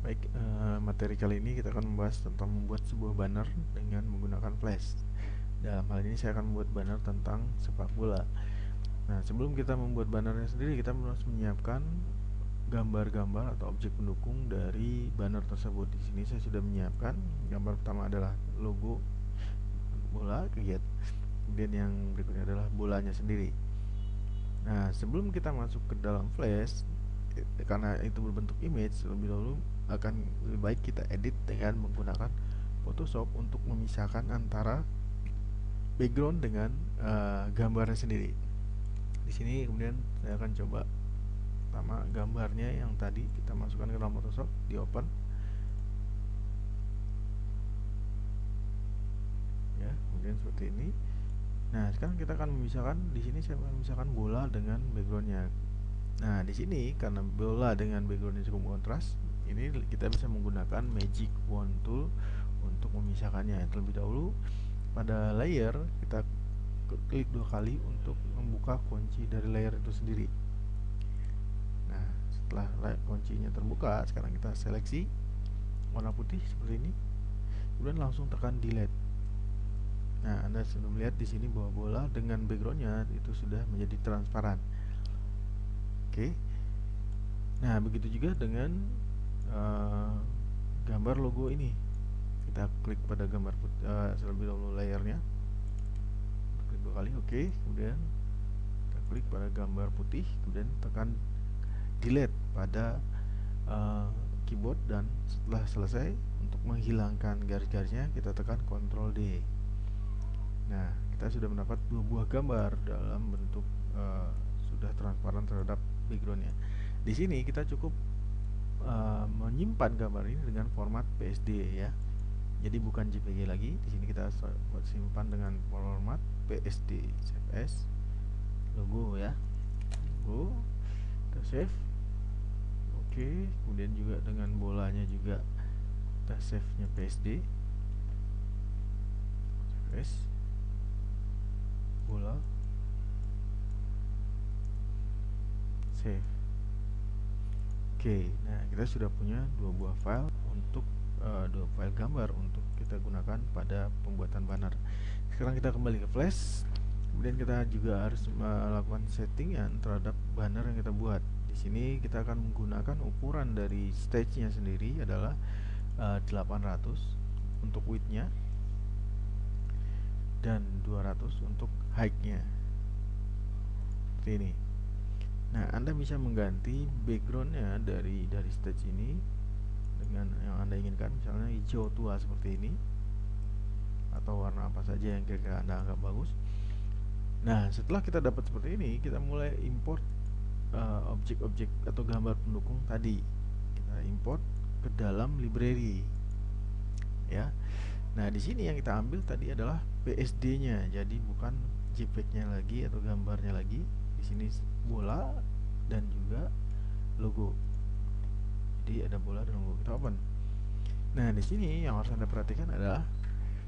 Baik, materi kali ini kita akan membahas tentang membuat sebuah banner dengan menggunakan Flash. Dalam hal ini saya akan membuat banner tentang sepak bola. Nah, sebelum kita membuat bannernya sendiri, kita harus menyiapkan gambar-gambar atau objek pendukung dari banner tersebut. Di sini saya sudah menyiapkan. Gambar pertama adalah logo bola, kemudian yang berikutnya adalah bolanya sendiri. Nah, sebelum kita masuk ke dalam Flash, karena itu berbentuk image, lebih dahulu akan lebih baik kita edit dengan menggunakan Photoshop untuk memisahkan antara background dengan gambarnya sendiri. Di sini kemudian saya akan coba pertama gambarnya yang tadi kita masukkan ke dalam Photoshop, di open ya, kemudian seperti ini. Nah, sekarang kita akan memisahkan. Di sini saya akan memisahkan bola dengan backgroundnya. Nah, di sini karena bola dengan backgroundnya cukup kontras, ini kita bisa menggunakan Magic Wand Tool untuk memisahkannya. Terlebih dahulu pada layer kita klik 2 kali untuk membuka kunci dari layer itu sendiri. Nah, setelah kuncinya terbuka, sekarang kita seleksi warna putih seperti ini, kemudian langsung tekan delete. Nah, Anda sudah melihat di sini bahwa bola dengan backgroundnya itu sudah menjadi transparan. Oke. Nah, begitu juga dengan gambar logo ini. Kita klik pada gambar terlebih dahulu layernya, klik 2 kali, oke. Kemudian kita klik pada gambar putih, kemudian tekan delete pada keyboard, dan setelah selesai, untuk menghilangkan garis-garisnya kita tekan Ctrl D. Nah, kita sudah mendapat 2 buah gambar dalam bentuk sudah transparan terhadap backgroundnya. Di sini kita cukup menyimpan gambar ini dengan format PSD ya. Jadi bukan JPG lagi. Di sini kita simpan dengan format PSD. Save as logo ya. Logo. Kita save. Oke, kemudian juga dengan bolanya juga kita save-nya PSD. Save as bola. Save. Oke, nah kita sudah punya 2 buah file untuk 2 file gambar untuk kita gunakan pada pembuatan banner. Sekarang kita kembali ke Flash. Kemudian kita juga harus melakukan settingan terhadap banner yang kita buat. Di sini kita akan menggunakan ukuran dari stage-nya sendiri adalah 800 untuk width-nya dan 200 untuk height-nya. Seperti ini. Nah, Anda bisa mengganti backgroundnya dari stage ini dengan yang Anda inginkan, misalnya hijau tua seperti ini, atau warna apa saja yang kira-kira Anda anggap bagus. Nah, setelah kita dapat seperti ini, kita mulai import objek-objek atau gambar pendukung tadi. Kita import ke dalam library ya. Nah, di sini yang kita ambil tadi adalah PSD-nya, jadi bukan JPEG-nya lagi atau gambarnya lagi. Di sini bola dan juga logo. Jadi ada bola dan logo. Kita open. Nah, di sini yang harus Anda perhatikan adalah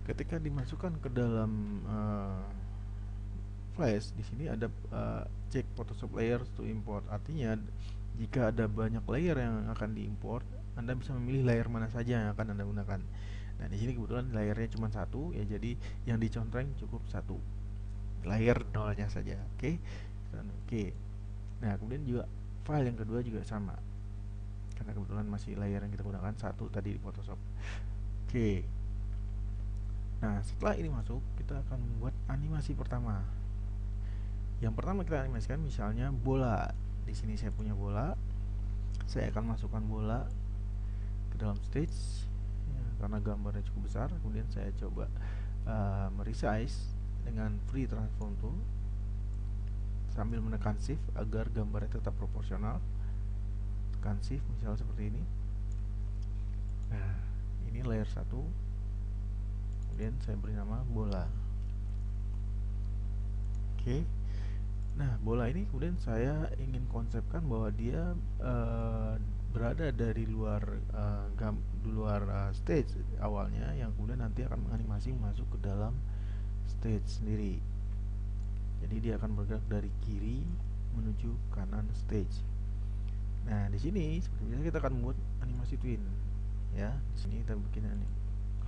ketika dimasukkan ke dalam Flash, di sini ada check Photoshop layers to import. Artinya jika ada banyak layer yang akan diimport, Anda bisa memilih layer mana saja yang akan Anda gunakan. Nah, di sini kebetulan layernya cuma 1 ya, jadi yang dicontreng cukup 1 layer nolnya saja. Oke. Oke. Nah, kemudian juga file yang kedua juga sama, karena kebetulan masih layer yang kita gunakan 1 tadi di Photoshop. Oke. Nah, setelah ini masuk, kita akan membuat animasi pertama. Yang pertama kita animasikan misalnya bola. Di sini saya punya bola. Saya akan masukkan bola ke dalam stage ya, karena gambarnya cukup besar. Kemudian saya coba meresize dengan free transform tool sambil menekan shift agar gambarnya tetap proporsional. Tekan shift misalnya seperti ini. Nah, ini layer 1. Kemudian saya beri nama bola. Oke. Nah, bola ini kemudian saya ingin konsepkan bahwa dia berada dari luar stage awalnya, yang kemudian nanti akan menganimasi masuk ke dalam stage sendiri. Jadi dia akan bergerak dari kiri menuju kanan stage. Nah, di sini seperti biasa kita akan membuat animasi twin. Ya, di sini kita bikin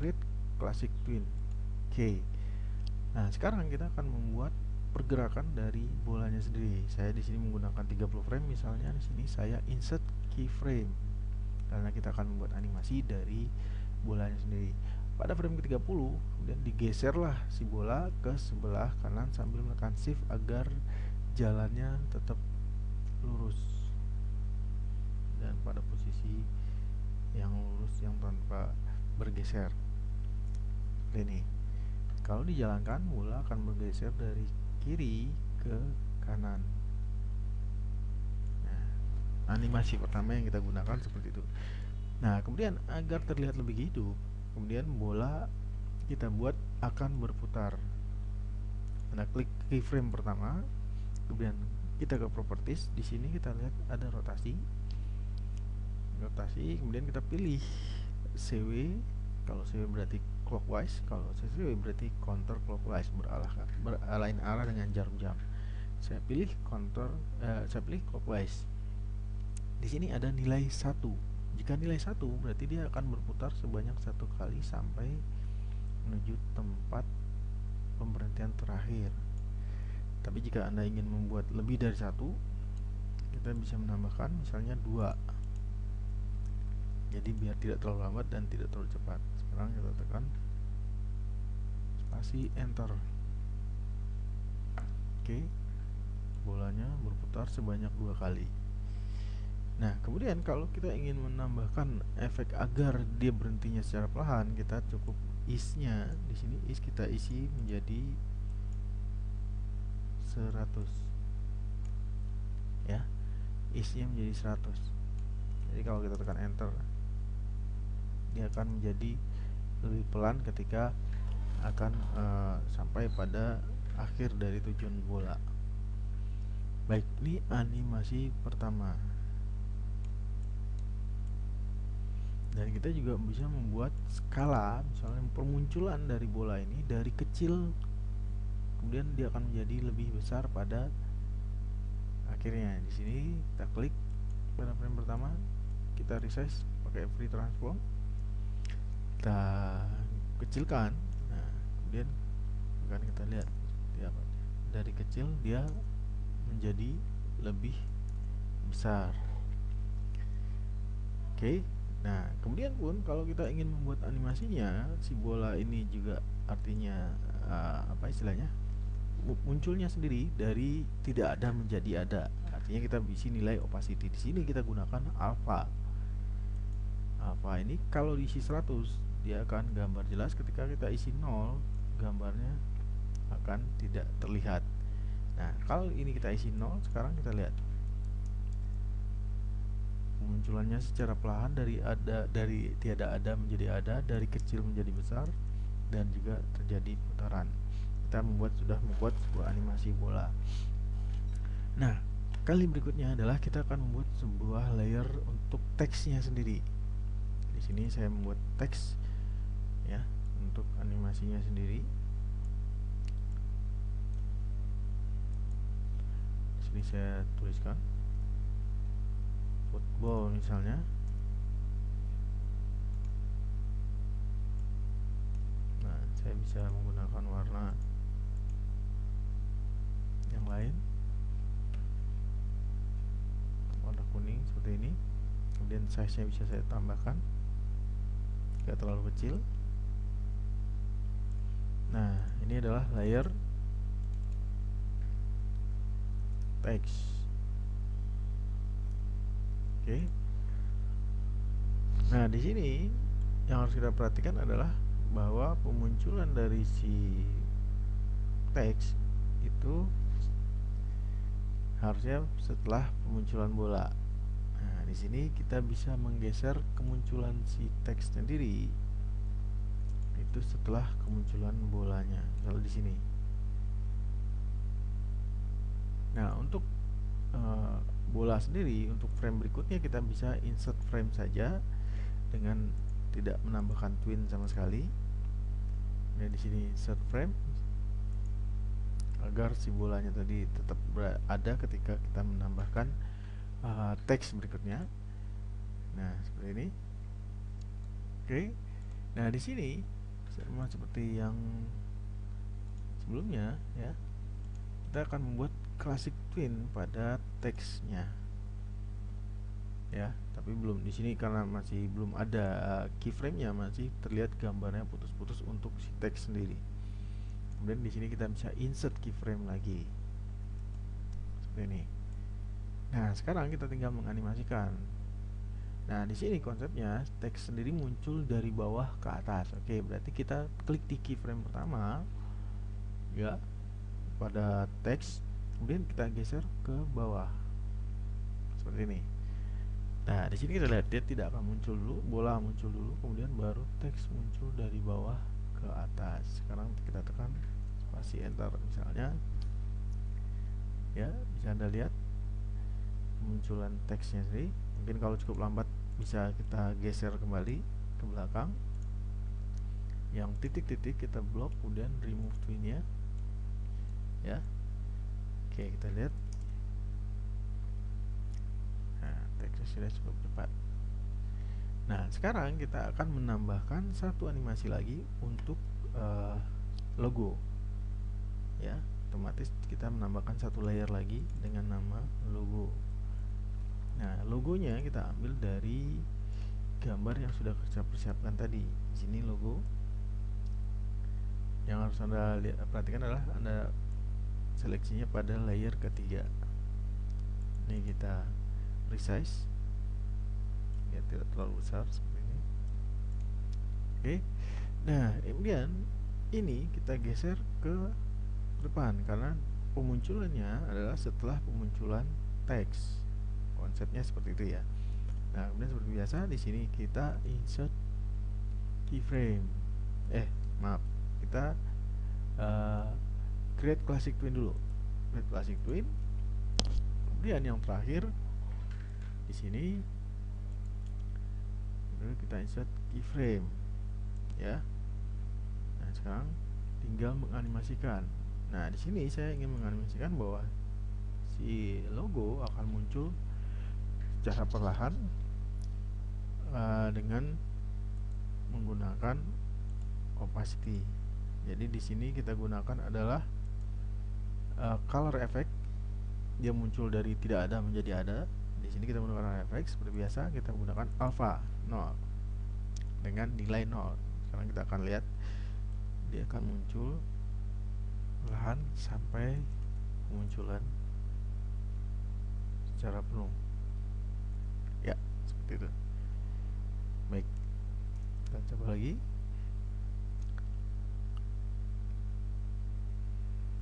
create classic twin. Oke. Nah, sekarang kita akan membuat pergerakan dari bolanya sendiri. Saya di sini menggunakan 30 frame misalnya, di sini saya insert keyframe. Karena kita akan membuat animasi dari bolanya sendiri. Pada frame ke-30, kemudian digeserlah si bola ke sebelah kanan sambil menekan shift agar jalannya tetap lurus dan pada posisi yang lurus yang tanpa bergeser. Ini kalau dijalankan, bola akan bergeser dari kiri ke kanan. Nah, animasi pertama yang kita gunakan seperti itu. Nah, kemudian agar terlihat lebih hidup, kemudian bola kita buat akan berputar. Anda klik keyframe pertama, kemudian kita ke properties. Di sini kita lihat ada rotasi, kemudian kita pilih CW. Kalau CW berarti clockwise, kalau CW berarti counter clockwise, beralain arah dengan jarum jam. Saya pilih clockwise. Di sini ada nilai 1. Jika nilai 1 berarti dia akan berputar sebanyak 1 kali sampai menuju tempat pemberhentian terakhir. Tapi jika Anda ingin membuat lebih dari 1, kita bisa menambahkan misalnya 2. Jadi biar tidak terlalu lambat dan tidak terlalu cepat. Sekarang kita tekan spasi enter. Oke. Bolanya berputar sebanyak 2 kali. Nah, kemudian kalau kita ingin menambahkan efek agar dia berhentinya secara perlahan, kita cukup ease-nya. Di sini ease kita isi menjadi 100. Ya. Ease-nya menjadi 100. Jadi kalau kita tekan enter, dia akan menjadi lebih pelan ketika akan sampai pada akhir dari tujuan bola. Baik, ini animasi pertama. Dan kita juga bisa membuat skala, misalnya permunculan dari bola ini dari kecil, kemudian dia akan menjadi lebih besar pada akhirnya. Di sini kita klik pada frame pertama, kita resize pakai free transform, kita kecilkan. Nah, kemudian akan kita lihat dari kecil dia menjadi lebih besar. Oke. Nah, kemudian pun kalau kita ingin membuat animasinya, si bola ini juga artinya apa istilahnya? Munculnya sendiri dari tidak ada menjadi ada. Artinya kita isi nilai opacity. Di sini kita gunakan alpha. Alpha ini kalau diisi 100, dia akan gambar jelas. Ketika kita isi 0, gambarnya akan tidak terlihat. Nah, kalau ini kita isi 0, sekarang kita lihat munculannya secara perlahan dari tiada ada menjadi ada, dari kecil menjadi besar, dan juga terjadi putaran. Kita sudah membuat sebuah animasi bola. Nah, kali berikutnya adalah kita akan membuat sebuah layer untuk teksnya sendiri. Di sini saya membuat teks ya untuk animasinya sendiri. Di sini saya tuliskan football misalnya. Nah, saya bisa menggunakan warna yang lain, warna kuning seperti ini. Kemudian size nya bisa saya tambahkan, tidak terlalu kecil. Nah, ini adalah layer text. Oke. Nah, di sini yang harus kita perhatikan adalah bahwa pemunculan dari si teks itu harusnya setelah pemunculan bola. Nah, di sini kita bisa menggeser kemunculan si teks sendiri itu setelah kemunculan bolanya. Kalau di sini. Nah, untuk bola sendiri, untuk frame berikutnya kita bisa insert frame saja dengan tidak menambahkan twin sama sekali. Nah, di sini insert frame agar si bolanya tadi tetap ada ketika kita menambahkan teks berikutnya. Nah, seperti ini. Oke. Nah, di sini sama seperti yang sebelumnya ya, kita akan membuat classic twin pada teksnya ya, tapi belum di sini karena masih belum ada keyframe-nya, masih terlihat gambarnya putus-putus untuk si teks sendiri. Kemudian di sini kita bisa insert keyframe lagi seperti ini. Nah, sekarang kita tinggal menganimasikan. Nah, di sini konsepnya teks sendiri muncul dari bawah ke atas. Oke, berarti kita klik di keyframe pertama ya pada teks, kemudian kita geser ke bawah seperti ini. Nah, di sini kita lihat dia tidak akan muncul dulu, bola muncul dulu, kemudian baru teks muncul dari bawah ke atas. Sekarang kita tekan spasi enter misalnya. Ya, bisa Anda lihat kemunculan teksnya sendiri. Mungkin kalau cukup lambat bisa kita geser kembali ke belakang. Yang titik-titik kita blok, kemudian remove twin-nya. Ya. Oke, kita lihat. Nah, teksnya sudah cukup cepat. Nah, sekarang kita akan menambahkan satu animasi lagi untuk logo. Ya, otomatis kita menambahkan satu layer lagi dengan nama logo. Nah, logonya kita ambil dari gambar yang sudah kita persiapkan tadi. Di sini logo. Yang harus Anda perhatikan adalah Anda seleksinya pada layer ketiga. Ini kita resize. Ya, tidak terlalu besar seperti ini. Oke. Nah, kemudian ini kita geser ke depan karena pemunculannya adalah setelah pemunculan teks. Konsepnya seperti itu ya. Nah, kemudian seperti biasa di sini kita insert keyframe. Maaf, kita create classic twin dulu. Create classic twin. Kemudian yang terakhir di sini kita insert keyframe ya. Nah, sekarang tinggal menganimasikan. Nah, di sini saya ingin menganimasikan bahwa si logo akan muncul secara perlahan dengan menggunakan opacity. Jadi di sini kita gunakan adalah color effect. Dia muncul dari tidak ada menjadi ada. Di sini kita menggunakan effect seperti biasa, kita menggunakan alpha 0 dengan nilai 0. Sekarang kita akan lihat dia akan muncul perlahan sampai kemunculan secara penuh. Ya, seperti itu. Baik, kita coba lagi.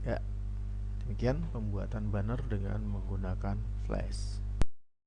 Ya, demikian pembuatan banner dengan menggunakan Flash.